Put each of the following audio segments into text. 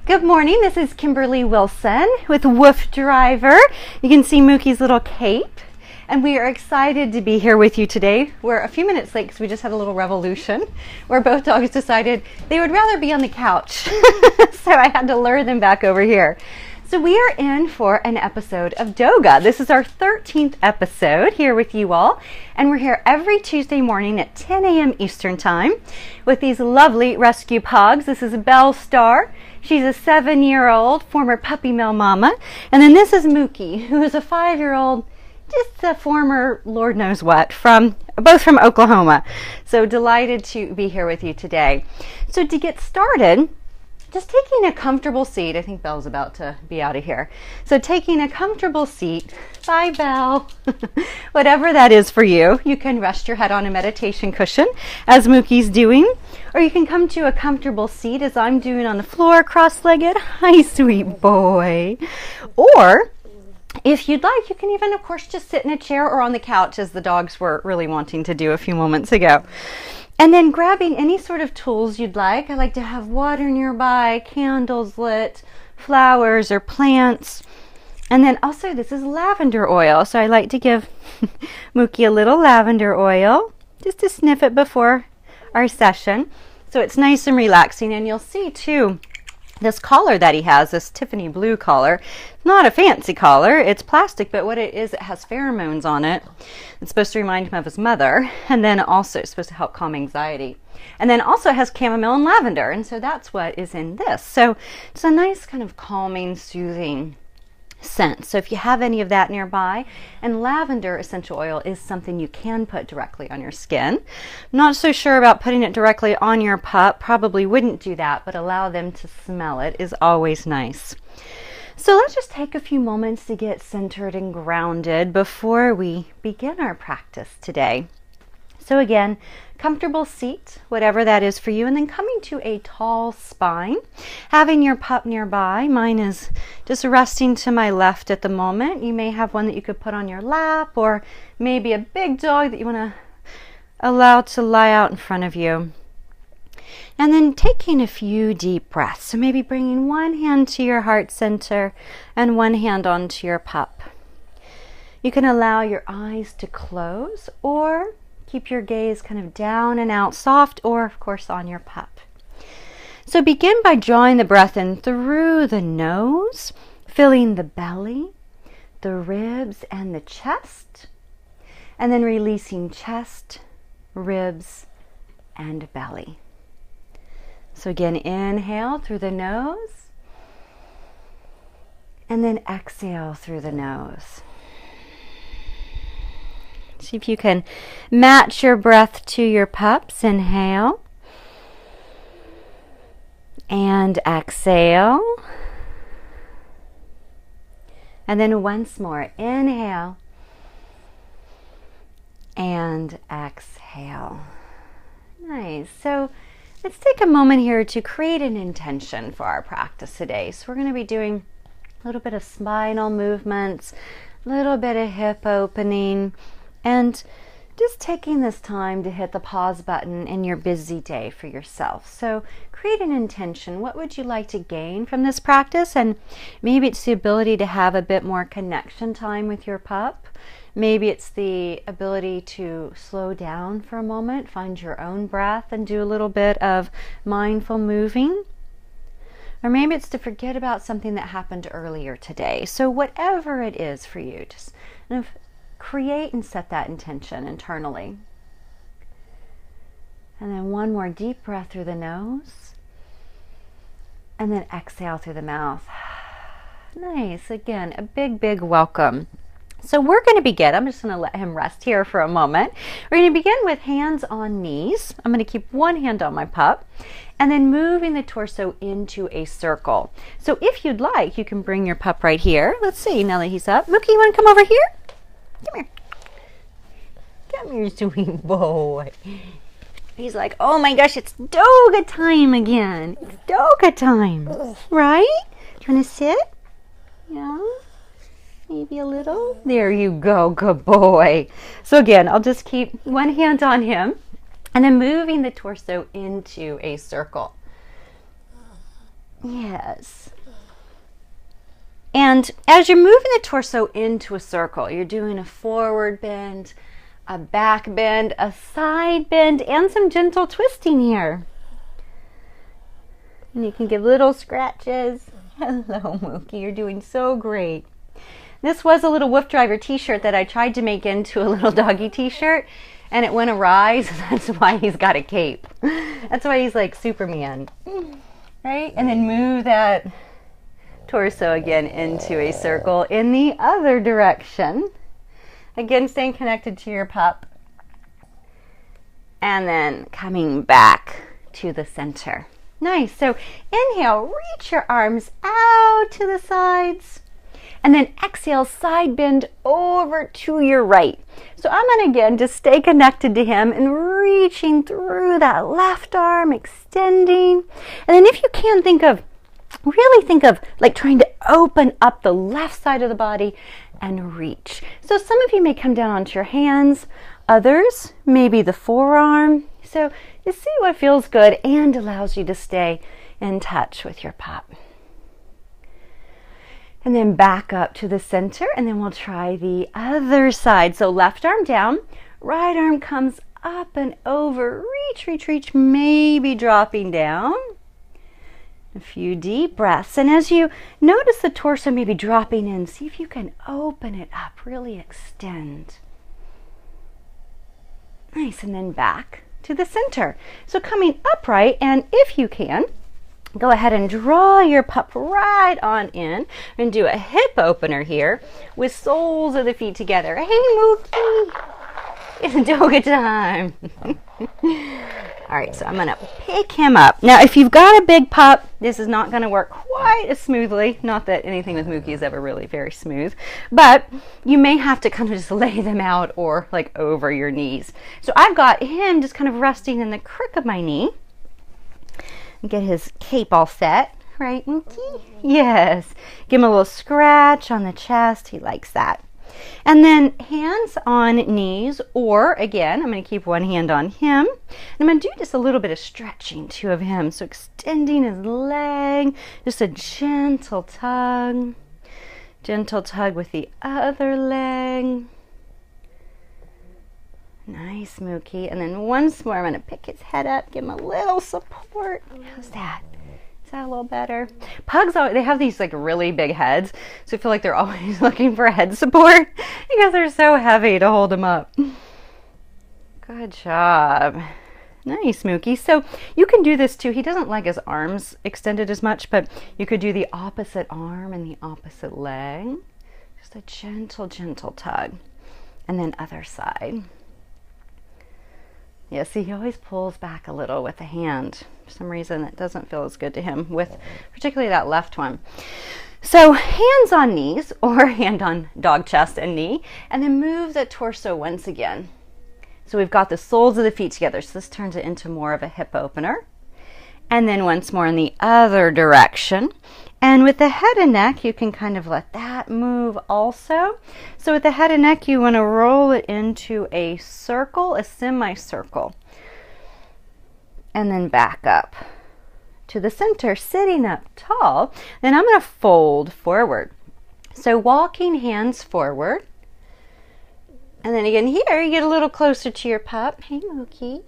Good morning, this is Kimberly Wilson with Woof Driver. You can see Mookie's little cape, and we are excited to be here with you today. We're a few minutes late because we just had a little revolution where both dogs decided they would rather be on the couch. So I had to lure them back over here. So we are in for an episode of Doga. This is our 13th episode here with you all, and we're here every Tuesday morning at 10 a.m. Eastern Time with these lovely rescue pugs. This is Belle Starr. She's a 7-year-old former puppy mill mama, and then this is Mookie, who is a 5-year-old, just a former Lord knows what, both from Oklahoma. So delighted to be here with you today. So to get started, just taking a comfortable seat. I think Belle's about to be out of here. So taking a comfortable seat, bye Belle, whatever that is for you. You can rest your head on a meditation cushion as Mookie's doing, or you can come to a comfortable seat as I'm doing on the floor, cross-legged. Hi, sweet boy. Or if you'd like, you can even, of course, just sit in a chair or on the couch as the dogs were really wanting to do a few moments ago. And then grabbing any sort of tools you'd like. I like to have water nearby, candles lit, flowers or plants. And then also this is lavender oil. So I like to give Mookie a little lavender oil just to sniff it before our session. So it's nice and relaxing. And you'll see too, this collar that he has, this Tiffany blue collar, not a fancy collar, it's plastic, but what it is, it has pheromones on it. It's supposed to remind him of his mother, and then also it's supposed to help calm anxiety. And then also it has chamomile and lavender, and so that's what is in this. So it's a nice kind of calming, soothing scent. So if you have any of that nearby, and lavender essential oil is something you can put directly on your skin. I'm not so sure about putting it directly on your pup, probably wouldn't do that, but allow them to smell it is always nice. So let's just take a few moments to get centered and grounded before we begin our practice today. So again, comfortable seat, whatever that is for you, and then coming to a tall spine, having your pup nearby. Mine is just resting to my left at the moment. You may have one that you could put on your lap, or maybe a big dog that you want to allow to lie out in front of you. And then taking a few deep breaths. So maybe bringing one hand to your heart center and one hand onto your pup. You can allow your eyes to close or keep your gaze kind of down and out, soft, or of course on your pup. So begin by drawing the breath in through the nose, filling the belly, the ribs, and the chest, and then releasing chest, ribs, and belly. So again, inhale through the nose, and then exhale through the nose. See if you can match your breath to your pup's. Inhale and exhale. And then once more, inhale and exhale. Nice. So let's take a moment here to create an intention for our practice today. So we're going to be doing a little bit of spinal movements, a little bit of hip opening, and just taking this time to hit the pause button in your busy day for yourself. So create an intention. What would you like to gain from this practice? And maybe it's the ability to have a bit more connection time with your pup. Maybe it's the ability to slow down for a moment, find your own breath, and do a little bit of mindful moving. Or maybe it's to forget about something that happened earlier today. So whatever it is for you, just kind of create and set that intention internally. And then one more deep breath through the nose. And then exhale through the mouth. Nice. Again, a big, big welcome. So we're going to begin. I'm just going to let him rest here for a moment. We're going to begin with hands on knees. I'm going to keep one hand on my pup and then moving the torso into a circle. So if you'd like, you can bring your pup right here. Let's see, now that he's up. Mookie, you want to come over here? Come here. Come here, sweet boy. He's like, oh my gosh, it's Doga time again. It's Doga time, right? Do you want to sit? Yeah. Maybe a little. There you go, good boy. So again, I'll just keep one hand on him and then moving the torso into a circle. Yes. And as you're moving the torso into a circle, you're doing a forward bend, a back bend, a side bend, and some gentle twisting here. And you can give little scratches. Hello, Mookie. You're doing so great. This was a little Woof Driver t-shirt that I tried to make into a little doggy t-shirt, and it went awry, so that's why he's got a cape. That's why he's like Superman. Right? And then move that torso again into a circle in the other direction. Again, staying connected to your pup. And then coming back to the center. Nice. So inhale, reach your arms out to the sides. And then exhale, side bend over to your right. So I'm going to again just stay connected to him and reaching through that left arm, extending. And then if you can really think of like trying to open up the left side of the body and reach. So some of you may come down onto your hands, others maybe the forearm. So you see what feels good and allows you to stay in touch with your pup. And then back up to the center, and then we'll try the other side. So left arm down, right arm comes up and over, reach, reach, reach, maybe dropping down. A few deep breaths. And as you notice the torso maybe dropping in, see if you can open it up, really extend. Nice, and then back to the center. So coming upright, and if you can, go ahead and draw your pup right on in and do a hip opener here with soles of the feet together. Hey, Mookie, it's Doga time. All right, so I'm going to pick him up. Now, if you've got a big pup, this is not going to work quite as smoothly. Not that anything with Mookie is ever really very smooth, but you may have to kind of just lay them out or like over your knees. So I've got him just kind of resting in the crook of my knee. Get his cape all set, right, Mookie? Yes. Give him a little scratch on the chest. He likes that. And then hands on knees, or again, I'm going to keep one hand on him. And I'm going to do just a little bit of stretching too of him. So extending his leg, just a gentle tug with the other leg. Nice, Mookie. And then once more, I'm going to pick his head up, give him a little support. How's that? Is that a little better? Pugs, they have these like really big heads, so I feel like they're always looking for head support because they're so heavy to hold them up. Good job. Nice, Mookie. So you can do this too. He doesn't like his arms extended as much, but you could do the opposite arm and the opposite leg. Just a gentle, gentle tug. And then other side. Yeah, see, he always pulls back a little with the hand. For some reason, it doesn't feel as good to him, with particularly that left one. So hands on knees, or hand on dog chest and knee, and then move the torso once again. So we've got the soles of the feet together, so this turns it into more of a hip opener. And then once more in the other direction. And with the head and neck, you can kind of let that move also. So with the head and neck, you want to roll it into a circle, a semicircle. And then back up to the center, sitting up tall. Then I'm going to fold forward. So walking hands forward. And then again here, you get a little closer to your pup. Hey, Mookie.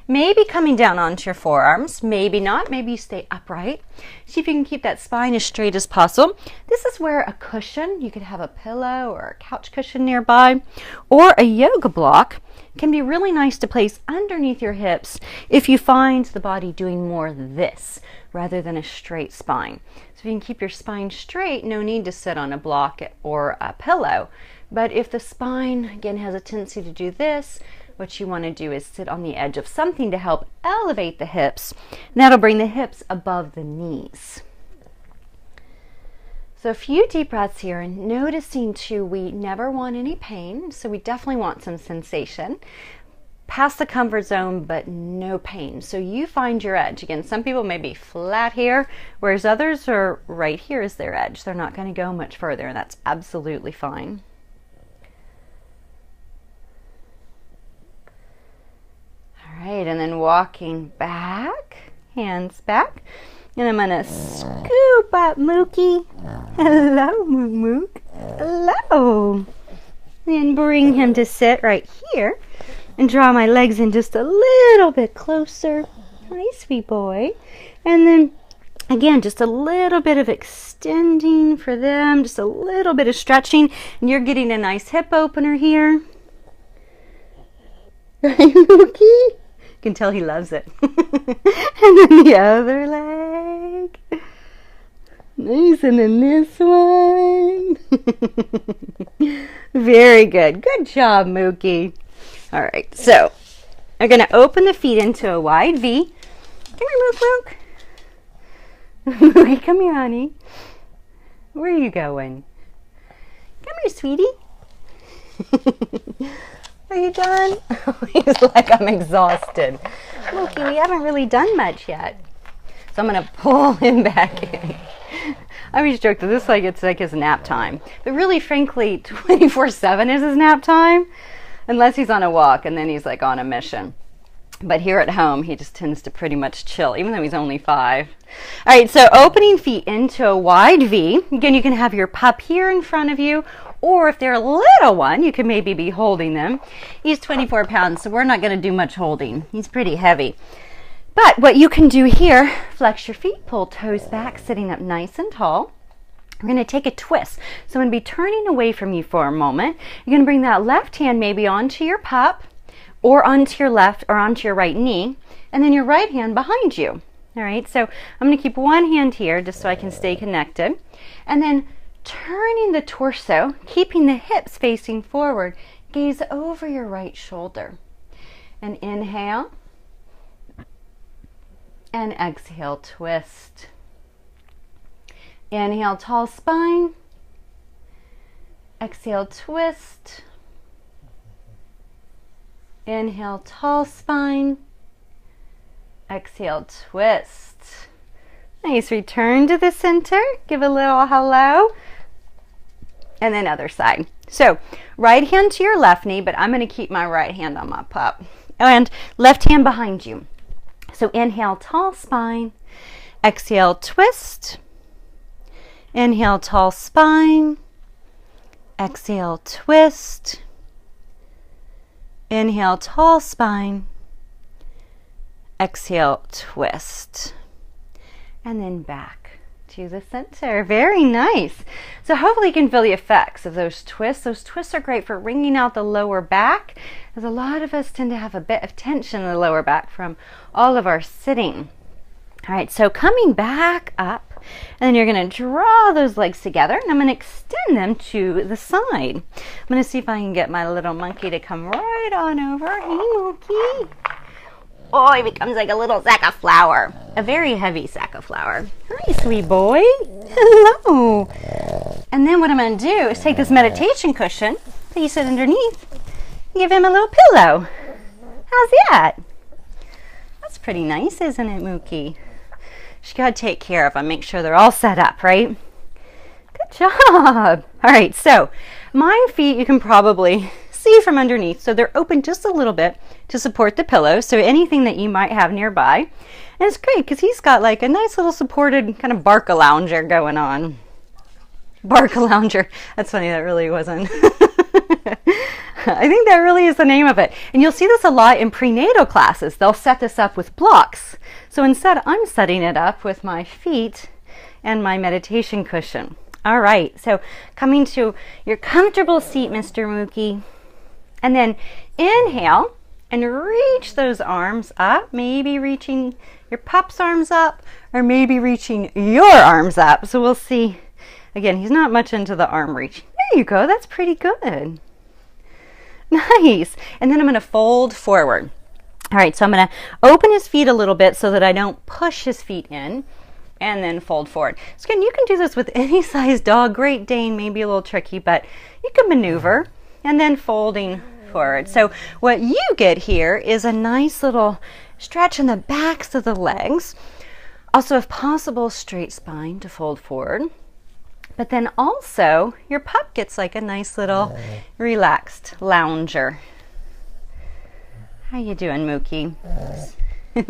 Maybe coming down onto your forearms, maybe not, maybe you stay upright. See if you can keep that spine as straight as possible. This is where a cushion, you could have a pillow or a couch cushion nearby, or a yoga block can be really nice to place underneath your hips if you find the body doing more this rather than a straight spine. So if you can keep your spine straight, no need to sit on a block or a pillow. But if the spine, again, has a tendency to do this, what you want to do is sit on the edge of something to help elevate the hips. And that'll bring the hips above the knees. So a few deep breaths here, and noticing too, we never want any pain, so we definitely want some sensation. Past the comfort zone, but no pain. So you find your edge. Again, some people may be flat here, whereas others are right here is their edge. They're not going to go much further, and that's absolutely fine. All right, and then walking back, hands back. And I'm gonna scoop up Mookie. Hello, Mook. Hello. And bring him to sit right here. And draw my legs in just a little bit closer. Hi, sweet boy. And then, again, just a little bit of extending for them. Just a little bit of stretching. And you're getting a nice hip opener here. Right, Mookie? You can tell he loves it. And then the other leg. Nice, and then this one. Very good. Good job, Mookie. All right, so we're going to open the feet into a wide V. Come here, Mook. Mookie, come here, honey. Where are you going? Come here, sweetie. Are you done? He's like, I'm exhausted. Mookie, we haven't really done much yet. So I'm going to pull him back in. I always joke that this it's like his nap time. But really, frankly, 24/7 is his nap time. Unless he's on a walk and then he's like on a mission. But here at home, he just tends to pretty much chill, even though he's only 5. All right, so opening feet into a wide V. Again, you can have your pup here in front of you, or if they're a little one, you can maybe be holding them. He's 24 pounds, so we're not going to do much holding. He's pretty heavy. But what you can do here, flex your feet, pull toes back, sitting up nice and tall. We're going to take a twist. So I'm going to be turning away from you for a moment. You're going to bring that left hand maybe onto your pup or onto your left or onto your right knee, and then your right hand behind you. All right, so I'm going to keep one hand here just so I can stay connected. And then turning the torso, keeping the hips facing forward, gaze over your right shoulder. And inhale. And exhale, twist. Inhale, tall spine. Exhale, twist. Inhale, tall spine. Exhale, twist. Nice. Return to the center. Give a little hello. And then other side. So right hand to your left knee, but I'm going to keep my right hand on my pup. And left hand behind you. So inhale, tall spine. Exhale, twist. Inhale, tall spine. Exhale, twist. Inhale, tall spine. Exhale, twist. And then back to the center. Very nice. So hopefully you can feel the effects of those twists. Those twists are great for wringing out the lower back, as a lot of us tend to have a bit of tension in the lower back from all of our sitting. All right, so coming back up, and then you're going to draw those legs together, and I'm going to extend them to the side. I'm going to see if I can get my little monkey to come right on over. Hey, Mookie. Oh, he becomes like a little sack of flour. A very heavy sack of flour. Hi, sweet boy. Hello. And then what I'm going to do is take this meditation cushion, place it underneath, and give him a little pillow. How's that? That's pretty nice, isn't it, Mookie? You got to take care of them, make sure they're all set up, right? Good job. All right, so my feet you can probably see from underneath, so they're open just a little bit to support the pillow, so anything that you might have nearby. And it's great because he's got like a nice little supported kind of barca-lounger going on. Barca-lounger. That's funny, that really wasn't. I think that really is the name of it. And you'll see this a lot in prenatal classes. They'll set this up with blocks. So instead, I'm setting it up with my feet and my meditation cushion. All right, so coming to your comfortable seat, Mr. Mookie. And then inhale and reach those arms up, maybe reaching your pup's arms up or maybe reaching your arms up. So we'll see. Again, he's not much into the arm reach. There you go. That's pretty good. Nice. And then I'm going to fold forward. All right, so I'm going to open his feet a little bit so that I don't push his feet in, and then fold forward. So again, you can do this with any size dog. Great Dane may be a little tricky, but you can maneuver, and then folding forward. So what you get here is a nice little stretch in the backs of the legs. Also, if possible, straight spine to fold forward. But then also, your pup gets like a nice little relaxed lounger. How you doing, Mookie?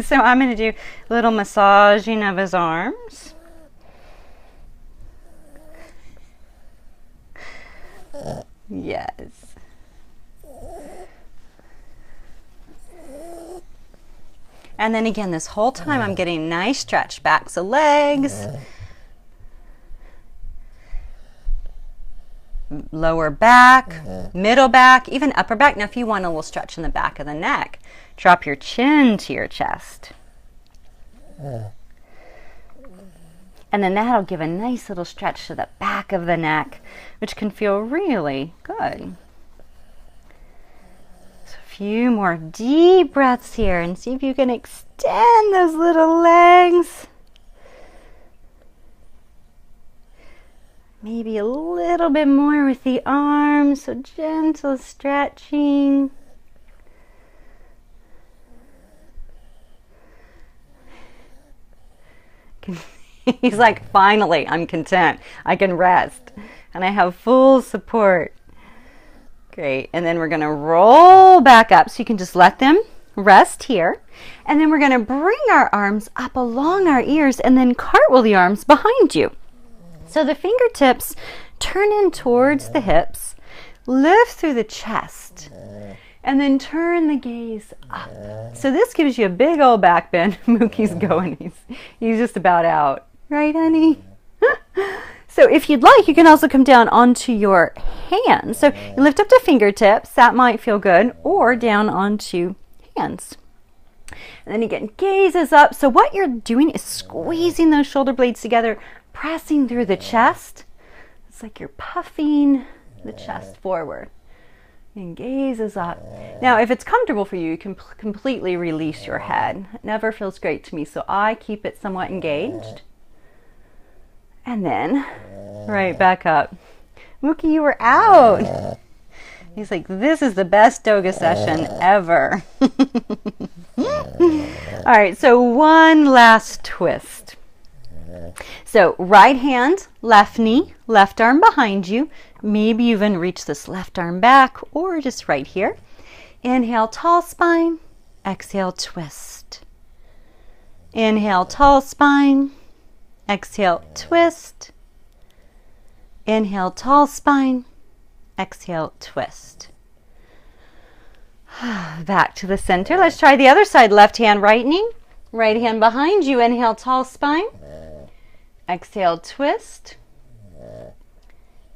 So I'm going to do a little massaging of his arms. Yes. And then again, this whole time I'm getting nice stretch backs of legs, lower back, middle back, even upper back. Now if you want a little stretch in the back of the neck, drop your chin to your chest. And then that'll give a nice little stretch to the back of the neck, which can feel really good. Few more deep breaths here and see if you can extend those little legs. Maybe a little bit more with the arms, so gentle stretching. He's like, finally, I'm content. I can rest and I have full support. Great, and then we're going to roll back up, so you can just let them rest here. And then we're going to bring our arms up along our ears and then cartwheel the arms behind you. So the fingertips turn in towards the hips, lift through the chest, and then turn the gaze up. So this gives you a big old back bend. Mookie's going, he's just about out. Right, honey? So if you'd like, you can also come down onto your hands. So you lift up the fingertips, that might feel good, or down onto hands. And then again, gazes up. So what you're doing is squeezing those shoulder blades together, pressing through the chest. It's like you're puffing the chest forward. And gazes up. Now, if it's comfortable for you, you can completely release your head. It never feels great to me, so I keep it somewhat engaged. And then, right back up. Mookie, you were out. He's like, this is the best Doga session ever. All right, so one last twist. So right hand, left knee, left arm behind you. Maybe even reach this left arm back or just right here. Inhale, tall spine. Exhale, twist. Inhale, tall spine. Exhale, twist. Inhale, tall spine. Exhale, twist. Back to the center. Let's try the other side. Left hand, right knee. Right hand behind you. Inhale, tall spine. Exhale, twist.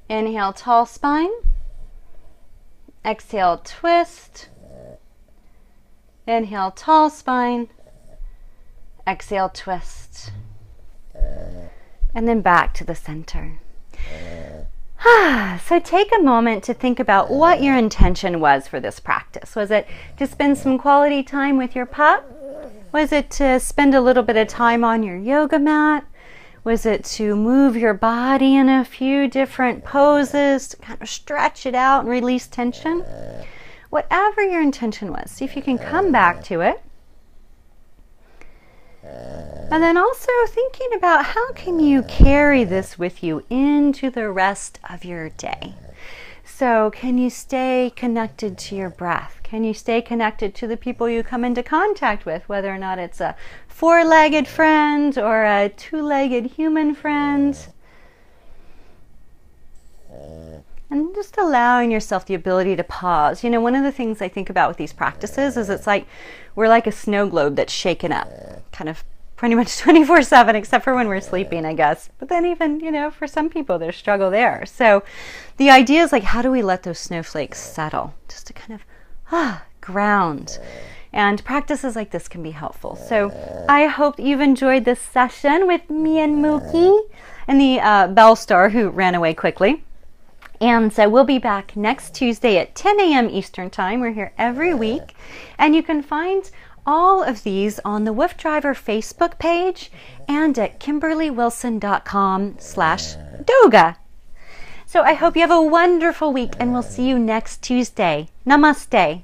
Inhale, tall spine. Exhale, twist. Inhale, tall spine. Exhale, twist. And then back to the center. So take a moment to think about what your intention was for this practice. Was it to spend some quality time with your pup? Was it to spend a little bit of time on your yoga mat? Was it to move your body in a few different poses, to kind of stretch it out and release tension? Whatever your intention was, see if you can come back to it. And then also thinking about how can you carry this with you into the rest of your day. So can you stay connected to your breath? Can you stay connected to the people you come into contact with, whether or not it's a four-legged friend or a two-legged human friend? And just allowing yourself the ability to pause. You know, one of the things I think about with these practices is it's like we're like a snow globe that's shaken up, kind of pretty much 24/7, except for when we're sleeping, I guess. But then even, you know, for some people, there's struggle there. So the idea is like, how do we let those snowflakes settle? Just to kind of ground. And practices like this can be helpful. So I hope you've enjoyed this session with me and Mookie and the Belle Starr who ran away quickly. And so we'll be back next Tuesday at 10 a.m. Eastern Time. We're here every week. And you can find all of these on the Woof Driver Facebook page and at kimberlywilson.com/Doga. So I hope you have a wonderful week and we'll see you next Tuesday. Namaste.